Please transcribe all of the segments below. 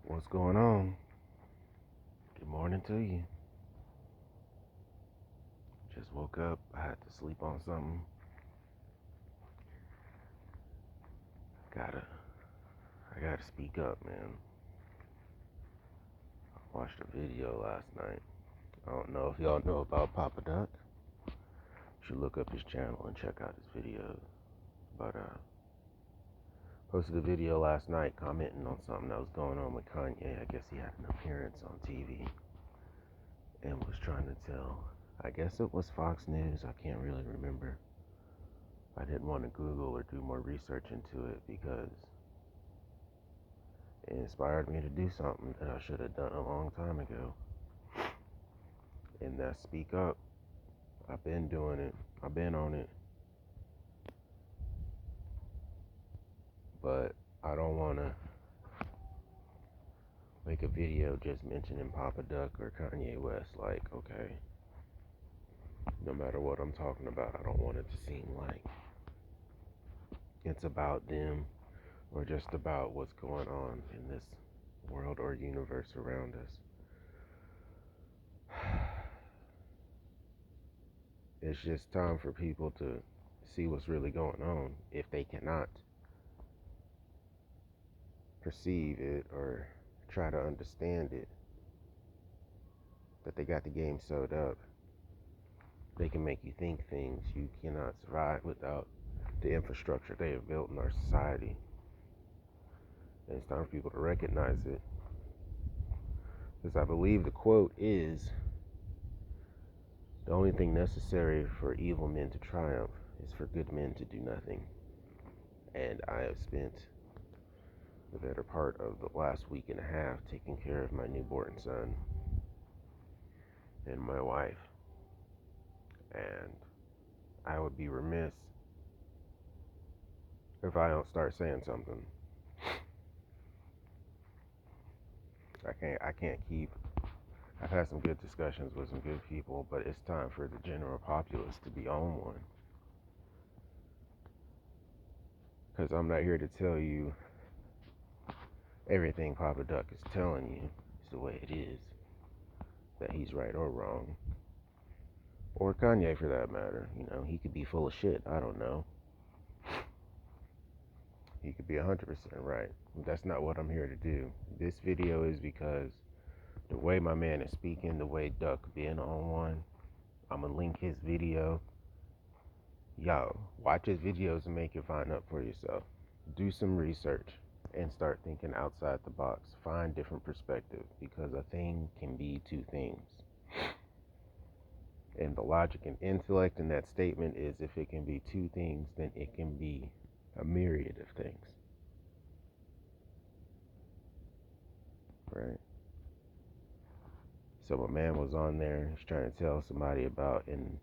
What's going on? Good morning to you. Just woke up. I had to sleep on something. I gotta speak up, man. I watched a video last night. I don't know if y'all know about Papa Duck. You should look up his channel and check out his videos. But posted a video last night commenting on something that was going on with Kanye. I guess he had an appearance on TV and was trying to tell. I guess it was Fox News. I can't really remember. I didn't want to Google or do more research into it because it inspired me to do something that I should have done a long time ago. And that's speak up. I've been doing it. I've been on it. But I don't want to make a video just mentioning Papa Duck or Kanye West. Like, okay, no matter what I'm talking about, I don't want it to seem like it's about them or just about what's going on in this world or universe around us. It's just time for people to see what's really going on if they cannot perceive it or try to understand it, that they got the game sewed up. They can make you think things. You cannot survive without the infrastructure they have built in our society. And it's time for people to recognize it. Because I believe the quote is, the only thing necessary for evil men to triumph is for good men to do nothing. And I have spent the better part of the last week and a half taking care of my newborn son and my wife. And I would be remiss if I don't start saying something. I can't keep. I've had some good discussions with some good people, but it's time for the general populace to be on one. Because I'm not here to tell you everything Papa Duck is telling you is the way it is, that he's right or wrong. Or Kanye for that matter. You know, he could be full of shit. I don't know. He could be 100% right. That's not what I'm here to do. This video is because the way my man is speaking, the way Duck been on one, I'm going to link his video. Yo, watch his videos and make your mind up for yourself. Do some research and start thinking outside the box. Find different perspectives, because a thing can be two things. And the logic and intellect in that statement is, if it can be two things, then it can be a myriad of things. Right? So my man was on there, he's trying to tell somebody about, and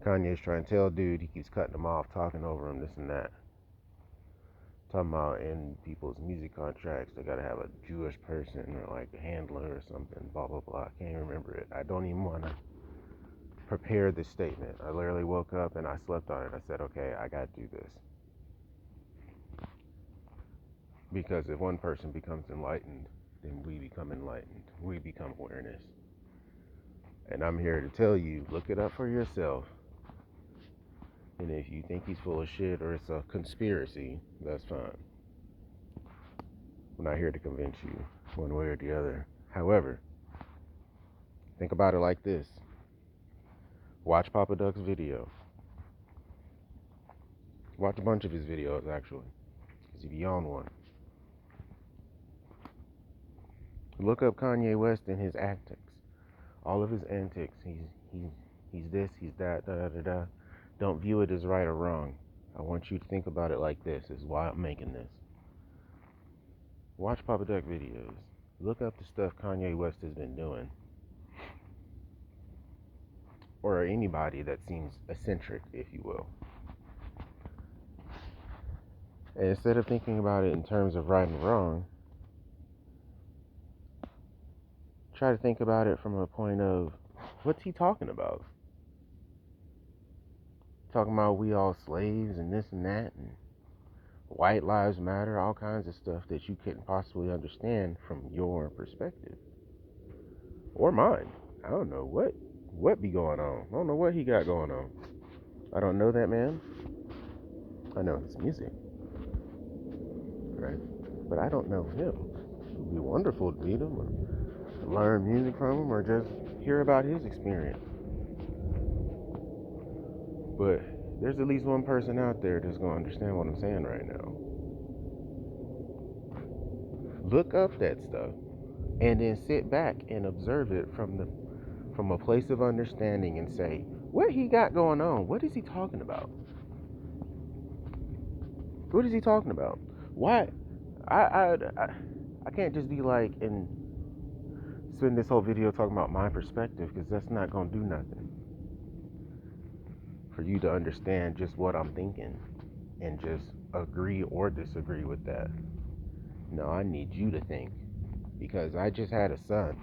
Kanye's trying to tell dude, he keeps cutting him off, talking over him, this and that. Talking about in people's music contracts, they gotta have a Jewish person or like a handler or something, blah, blah, blah. I can't remember it. I don't even want to prepare this statement. I literally woke up and I slept on it. I said, okay, I gotta do this. Because if one person becomes enlightened, then we become enlightened. We become awareness. And I'm here to tell you, look it up for yourself. And if you think he's full of shit or it's a conspiracy, that's fine. I'm not here to convince you one way or the other. However, think about it like this. Watch Papa Duck's video. Watch a bunch of his videos, actually, because he be on one. Look up Kanye West and his antics. All of his antics. He's this, he's that, da da da da. Don't view it as right or wrong. I want you to think about it like this. This is why I'm making this. Watch Papa Duck videos. Look up the stuff Kanye West has been doing. Or anybody that seems eccentric, if you will. And instead of thinking about it in terms of right and wrong, try to think about it from a point of, what's he talking about? Talking about we all slaves and this and that, and white lives matter, all kinds of stuff that you couldn't possibly understand from your perspective or mine. I don't know what be going on. I don't know what he got going on. I don't know that man. I know his music, right? But I don't know him. It would be wonderful to meet him or learn music from him or just hear about his experience. But there's at least one person out there that's going to understand what I'm saying right now. Look up that stuff and then sit back and observe it from a place of understanding and say, what he got going on? What is he talking about? What is he talking about? Why? I can't just be like and spend this whole video talking about my perspective, because that's not going to do nothing for you to understand just what I'm thinking and just agree or disagree with that. No, I need you to think, because I just had a son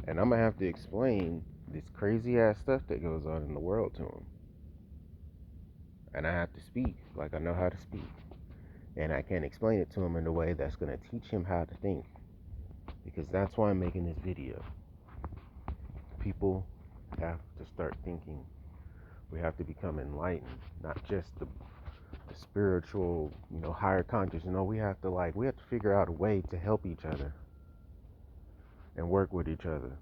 and I'm gonna have to explain this crazy ass stuff that goes on in the world to him, and I have to speak like I know how to speak, and I can't explain it to him in a way that's gonna teach him how to think, because that's why I'm making this video. People have to start thinking. We have to become enlightened, not just the spiritual, higher conscious. We have to figure out a way to help each other and work with each other,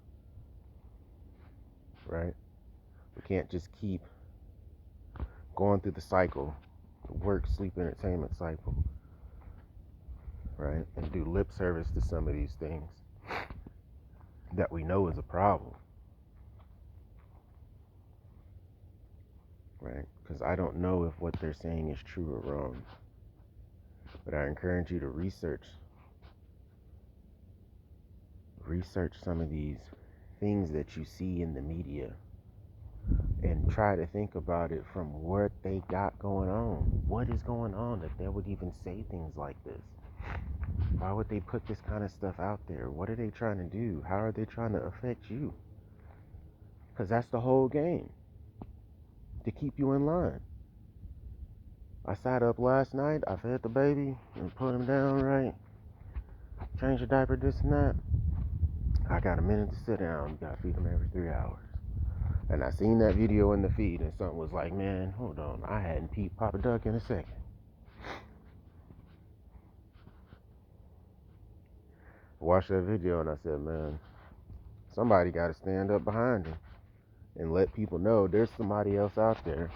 right? We can't just keep going through the cycle, the work, sleep, entertainment cycle, right? And do lip service to some of these things that we know is a problem, right? Because I don't know if what they're saying is true or wrong, but I encourage you to research some of these things that you see in the media and try to think about it from what they got going on. What is going on that they would even say things like this? Why would they put this kind of stuff out there? What are they trying to do? How are they trying to affect you? Because that's the whole game, to keep you in line. I sat up last night, I fed the baby and put him down right, change the diaper, this and that. I got a minute to sit down. You gotta feed him every 3 hours. And I seen that video in the feed, and something was like, man, hold on, I hadn't peeped Papa Duck in a second. I watched that video and I said, man, somebody got to stand up behind him and let people know there's somebody else out there.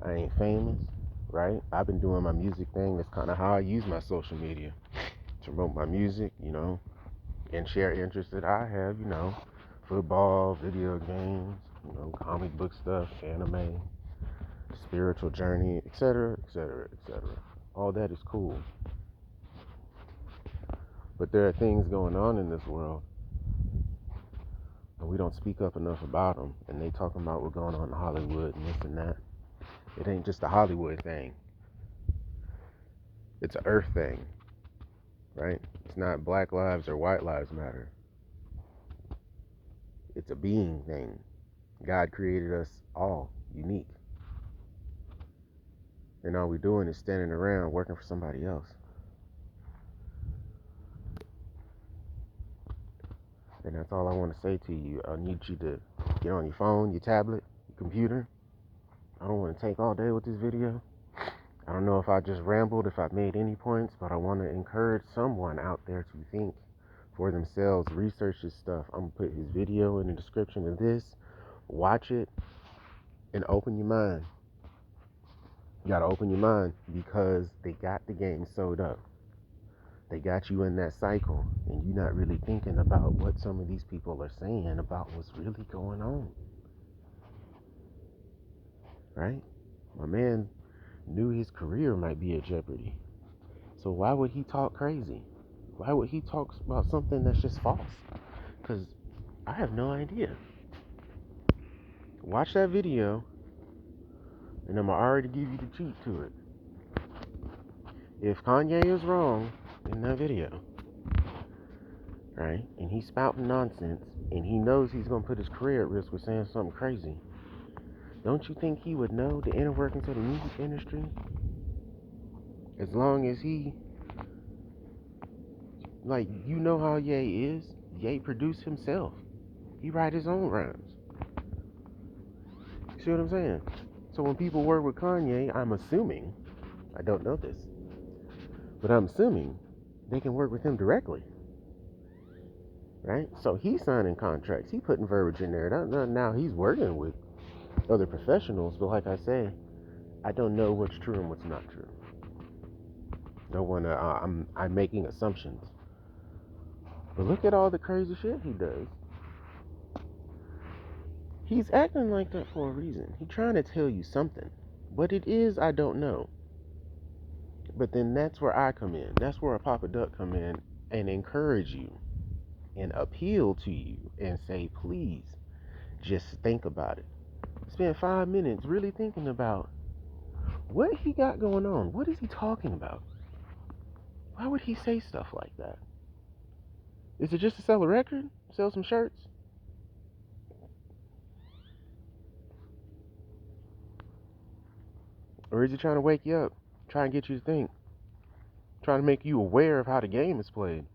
I ain't famous, right? I've been doing my music thing. That's kind of how I use my social media to promote my music, and share interests that I have, football, video games, comic book stuff, anime, spiritual journey, etc., etc., etc. All that is cool. But there are things going on in this world, and we don't speak up enough about them. And they talking about what's going on in Hollywood and this and that. It ain't just a Hollywood thing. It's an earth thing, right? It's not black lives or white lives matter. It's a being thing. God created us all unique. And all we're doing is standing around working for somebody else. And that's all I want to say to you. I need you to get on your phone, your tablet, your computer. I don't want to take all day with this video. I don't know if I just rambled, if I made any points, but I want to encourage someone out there to think for themselves, research this stuff. I'm going to put his video in the description of this. Watch it and open your mind. You got to open your mind, because they got the game sewed up. They got you in that cycle, and you're not really thinking about what some of these people are saying about what's really going on. Right? My man knew his career might be at jeopardy. So why would he talk crazy? Why would he talk about something that's just false? Because I have no idea. Watch that video, and I'm going to already give you the cheat to it. If Kanye is wrong in that video, right, and he's spouting nonsense, and he knows he's going to put his career at risk with saying something crazy, don't you think he would know the inner workings of the music industry? As long as he, like, you know how Ye is. Ye produced himself. He write his own rhymes. See what I'm saying? So when people work with Kanye, I'm assuming, I don't know this, but I'm assuming they can work with him directly, right? So he's signing contracts. He putting verbiage in there. Now he's working with other professionals, but like I say, I don't know what's true and what's not true. Don't want to. I'm making assumptions. But look at all the crazy shit he does. He's acting like that for a reason. He's trying to tell you something. What it is, I don't know. But then that's where I come in. That's where a Papa Duck come in and encourage you and appeal to you and say, please, just think about it. Spend 5 minutes really thinking about what he got going on. What is he talking about? Why would he say stuff like that? Is it just to sell a record? Sell some shirts? Or is he trying to wake you up? Try and get you to think? Trying to make you aware of how the game is played?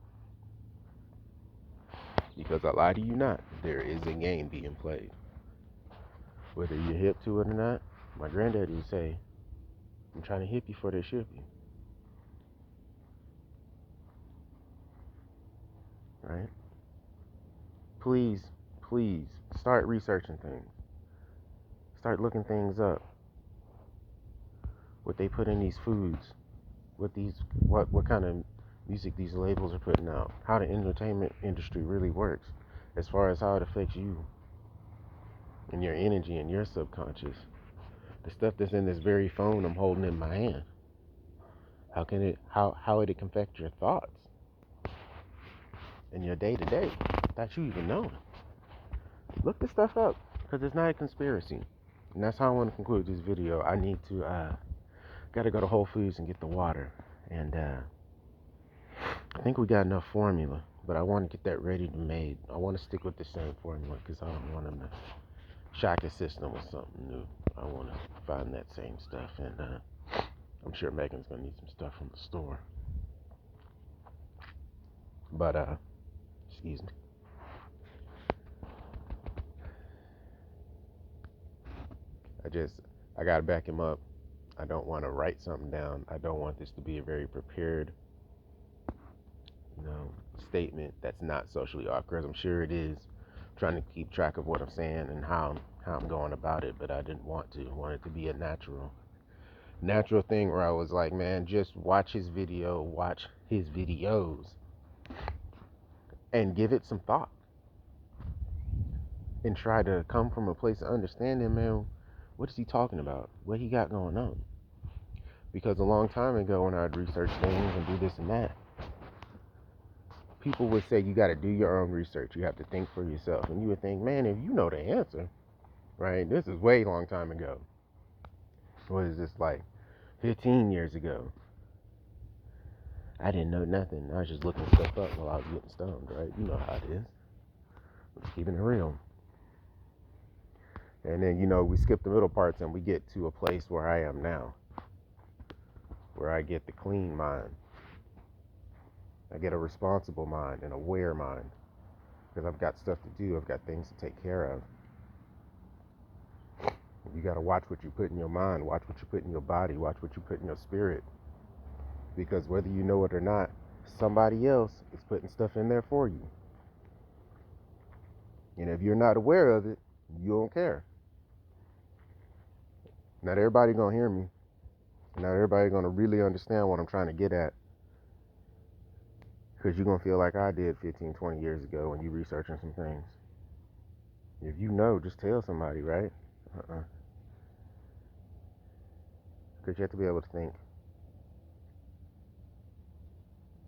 Because I lie to you not, there is a game being played. Whether you're hip to it or not, my granddaddy would say, I'm trying to hip you before they ship you. Right? Please, please, start researching things. Start looking things up. What they put in these foods. What kind of music these labels are putting out. How the entertainment industry really works. As far as how it affects you. And your energy and your subconscious. The stuff that's in this very phone I'm holding in my hand. How it can affect your thoughts and your day to day that you even know. Look this stuff up because it's not a conspiracy. And that's how I want to conclude this video. I need to gotta go to Whole Foods and get the water. And I think we got enough formula, but I want to get that ready to made. I want to stick with the same formula because I don't want them to shock the system with something new. I want to find that same stuff, and I'm sure Megan's gonna need some stuff from the store. But excuse me. I gotta back him up. I don't want to write something down. I don't want this to be a very prepared, statement that's not socially awkward. I'm sure it is. I'm trying to keep track of what I'm saying and how I'm going about it, but I didn't want to. I wanted it to be a natural thing where I was like, man, just watch his videos, and give it some thought. And try to come from a place of understanding, man, what is he talking about? What he got going on? Because a long time ago when I'd research things and do this and that, people would say you got to do your own research. You have to think for yourself. And you would think, man, if you know the answer, right? This is way long time ago. What is this, like 15 years ago? I didn't know nothing. I was just looking stuff up while I was getting stoned, right? You know how it is. Just keeping it real. And then, we skip the middle parts and we get to a place where I am now. Where I get the clean mind. I get a responsible mind, an aware mind. Because I've got stuff to do. I've got things to take care of. You got to watch what you put in your mind. Watch what you put in your body. Watch what you put in your spirit. Because whether you know it or not, somebody else is putting stuff in there for you. And if you're not aware of it, you don't care. Not everybody gonna hear me. Not everybody gonna really understand what I'm trying to get at. Because you're gonna feel like I did 15, 20 years ago when you researching some things. If you know, just tell somebody, right? Because you have to be able to think.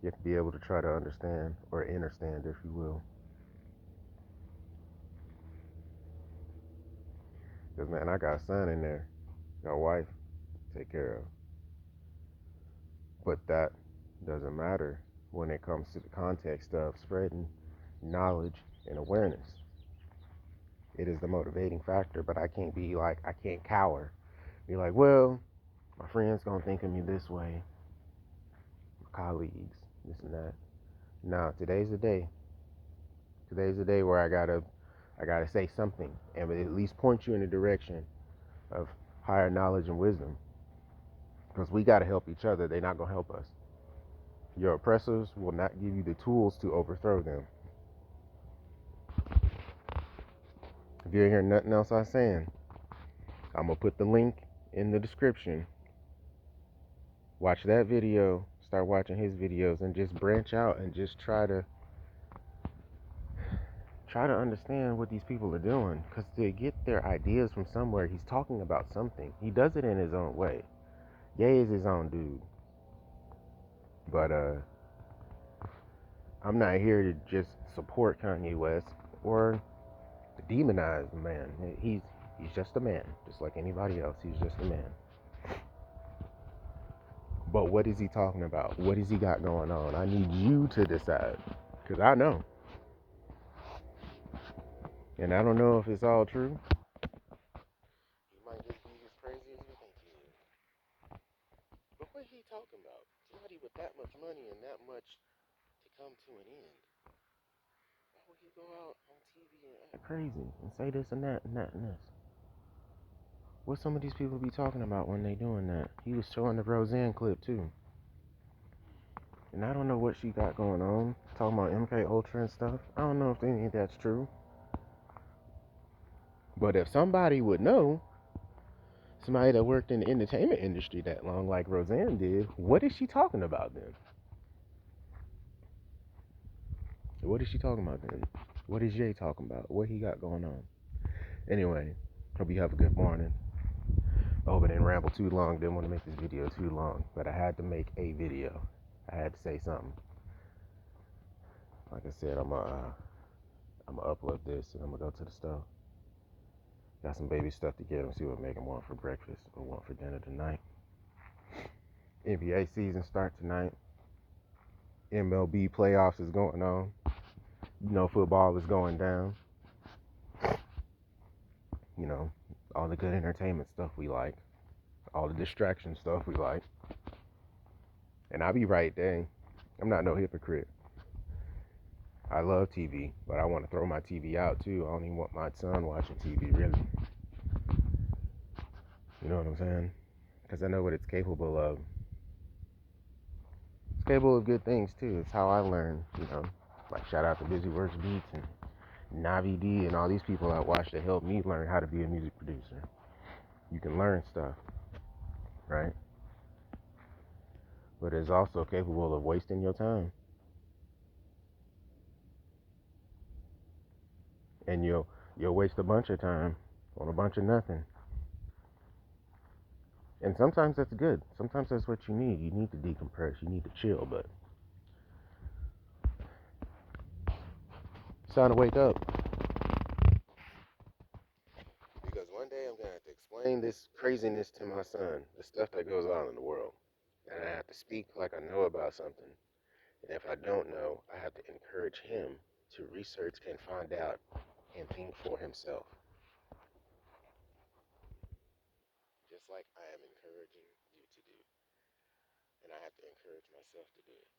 You have to be able to try to understand, or understand, if you will. Because, man, I got a son in there. Got a wife to take care of. But that doesn't matter when it comes to the context of spreading knowledge and awareness. It is the motivating factor, but I can't cower. Be like, well, my friend's gonna think of me this way. colleagues, this and that. No, today's the day. Today's the day where I gotta say something and at least point you in the direction of higher knowledge and wisdom. Because we gotta help each other. They're not gonna help us. Your oppressors will not give you the tools to overthrow them. If you ain't hear nothing else I'm saying, I'm gonna put the link in the description. Watch that video, start watching his videos, and just branch out and just try to understand what these people are doing. Because to get their ideas from somewhere, he's talking about something. He does it in his own way. Ye is his own dude. But I'm not here to just support Kanye West or demonize the man. He's just a man, just like anybody else. He's just a man. But what is he talking about? What has he got going on? I need you to decide, because I know. And I don't know if it's all true. He might just be as crazy as you think he is. But what is he talking about? Somebody with that much money and that much to come to an end. Why would he go out on TV and act crazy and say this and that and that and this? What some of these people be talking about when they doing that? He was showing the Roseanne clip too. And I don't know what she got going on. Talking about MK Ultra and stuff. I don't know if any of that's true. But if somebody would know, somebody that worked in the entertainment industry that long like Roseanne did, what is she talking about then? What is she talking about then? What is Jay talking about? What he got going on? Anyway, hope you have a good morning. I hope I didn't ramble too long. Didn't want to make this video too long, but I had to make a video. I had to say something. Like I said, I'm gonna upload this and I'm gonna go to the store. Got some baby stuff to get them. See what Megan want for breakfast or want for dinner tonight. NBA season start tonight. MLB playoffs is going on. You know, football is going down. You know, all the good entertainment stuff we like. All the distraction stuff we like. And I be right there. I'm not no hypocrite. I love TV, but I want to throw my TV out too. I don't even want my son watching TV, really. You know what I'm saying? Because I know what it's capable of. It's capable of good things too. It's how I learn, you know. Like shout out to Busy Works Beats and Navi D and all these people I watch that help me learn how to be a music producer. You can learn stuff, right? But it's also capable of wasting your time. And you'll waste a bunch of time on a bunch of nothing. And sometimes that's good. Sometimes that's what you need. You need to decompress. You need to chill, but it's time to wake up. Because one day I'm going to have to explain this craziness to my son, the stuff that goes on in the world. And I have to speak like I know about something. And if I don't know, I have to encourage him to research and find out and think for himself. Just like I am encouraging you to do. And I have to encourage myself to do it.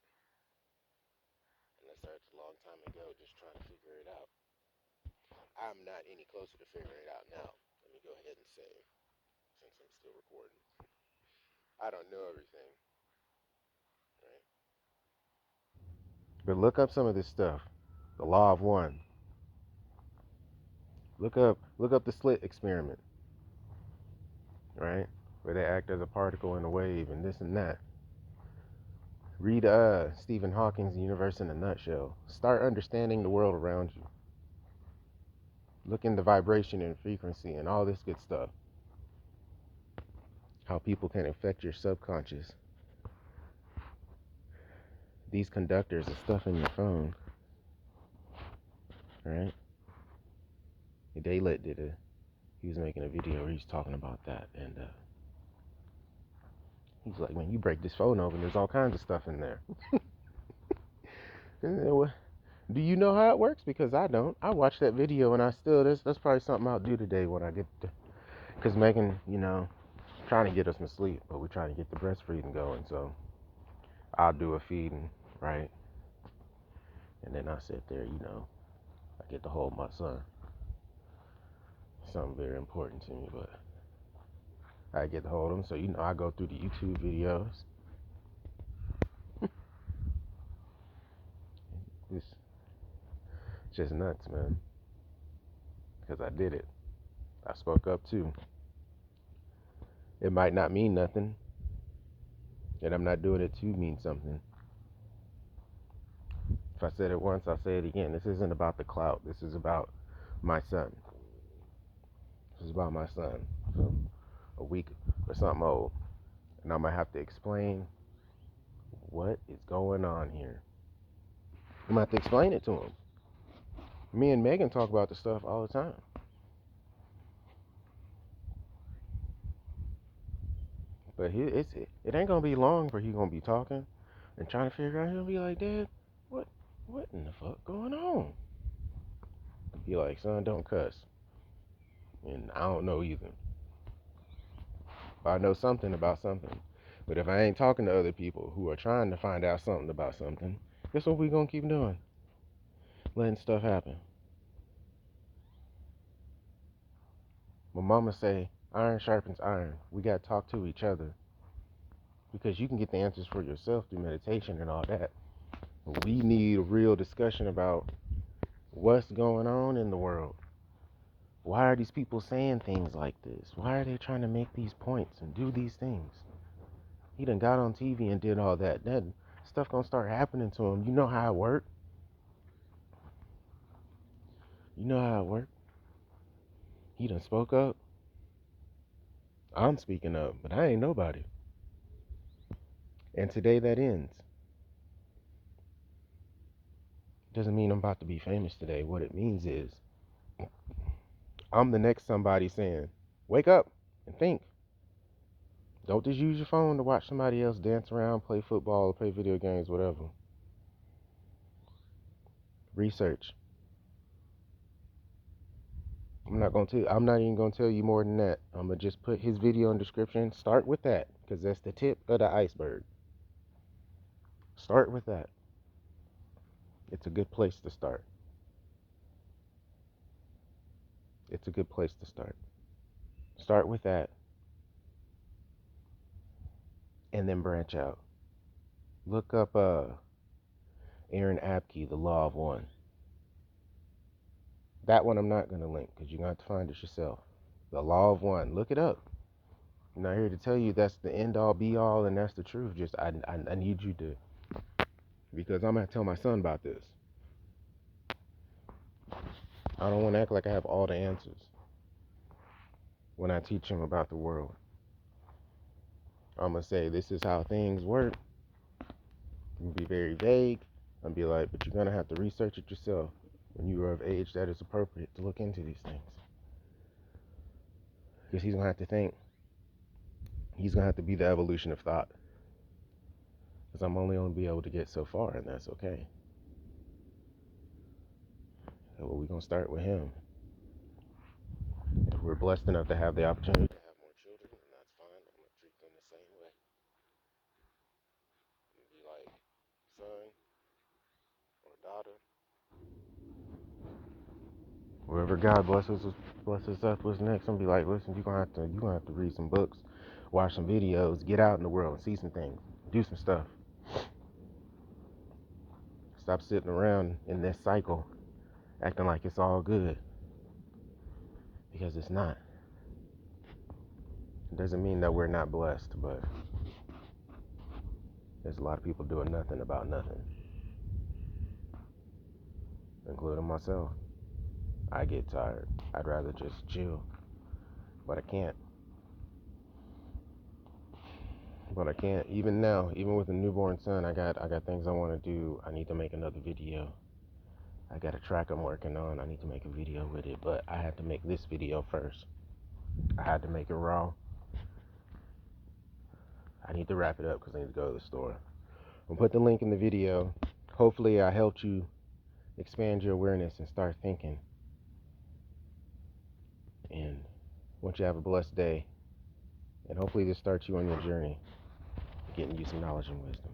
And I started a long time ago just trying to figure it out. I'm not any closer to figuring it out now. Let me go ahead and say, since I'm still recording, I don't know everything, right? But look up some of this stuff. The law of one. Look up the slit experiment, right? Where they act as a particle in a wave and this and that. Read Stephen Hawking's Universe in a Nutshell. Start understanding the world around you. Look into vibration and frequency and all this good stuff. How people can affect your subconscious. These conductors and stuff in your phone, right? Daylit he was making a video where he's talking about that, and he's like, when you break this phone open, there's all kinds of stuff in there. Do you know how it works? Because I don't. I watched that video and I still, that's probably something I'll do today when I get to, because Megan, you know, trying to get us some sleep, but we're trying to get the breastfeeding going, so I'll do a feeding, right? And then I sit there, I get to hold my son. Something very important to me, but I get to hold him. So, I go through the YouTube videos. It's just nuts, man. Because I did it. I spoke up too. It might not mean nothing, and I'm not doing it to mean something. If I said it once, I'll say it again. This isn't about the clout. This is about my son. This is about my son from a week or something old. And I'm going to have to explain what is going on here. I'm going to have to explain it to him. Me and Megan talk about this stuff all the time. But it ain't going to be long for he going to be talking and trying to figure out. He'll be like, Dad, what in the fuck going on? Be like, son, don't cuss. And I don't know either. But I know something about something. But if I ain't talking to other people who are trying to find out something about something, guess what we gonna keep doing? Letting stuff happen. My mama say, iron sharpens iron. We gotta talk to each other. Because you can get the answers for yourself through meditation and all that. We need a real discussion about what's going on in the world. Why are these people saying things like this? Why are they trying to make these points and do these things? He done got on TV and did all that. That stuff gonna start happening to him. You know how it work. You know how it work. He done spoke up. I'm speaking up, but I ain't nobody. And today that ends. Doesn't mean I'm about to be famous today. What it means is I'm the next somebody saying, wake up and think. Don't just use your phone to watch somebody else dance around, play football, or play video games, whatever. Research. I'm not even gonna tell you more than that. I'm gonna just put his video in the description. Start with that, because that's the tip of the iceberg. Start with that. It's a good place to start. It's a good place to start. Start with that. And then branch out. Look up Aaron Abke, The Law of One. That one I'm not gonna link because you're gonna have to find it yourself. The Law of One. Look it up. I'm not here to tell you that's the end all be all and that's the truth. Just I need you to, because I'm gonna tell my son about this. I don't want to act like I have all the answers when I teach him about the world. I'm gonna say this is how things work. I'm gonna be very vague. I'm gonna be like, but you're gonna have to research it yourself when you are of age that is appropriate to look into these things. Because he's gonna have to think. He's gonna have to be the evolution of thought. Because I'm only gonna be able to get so far, and that's okay. So we're gonna start with him. If we're blessed enough to have the opportunity to have more children, then that's fine. I'm gonna treat them the same way. It'd be like son or daughter. Whoever God blesses us with next, I'm gonna be like, listen, you're gonna have to read some books, watch some videos, get out in the world and see some things, do some stuff. Stop sitting around in this cycle acting like it's all good. Because it's not. It doesn't mean that we're not blessed, but there's a lot of people doing nothing about nothing. Including myself. I get tired. I'd rather just chill. But I can't. Even now, even with a newborn son, I got things I want to do. I need to make another video. I got a track I'm working on. I need to make a video with it, but I had to make this video first. I had to make it raw. I need to wrap it up because I need to go to the store. I'll put the link in the video. Hopefully I helped you expand your awareness and start thinking. And I want you to have a blessed day. And hopefully this starts you on your journey, getting you some knowledge and wisdom.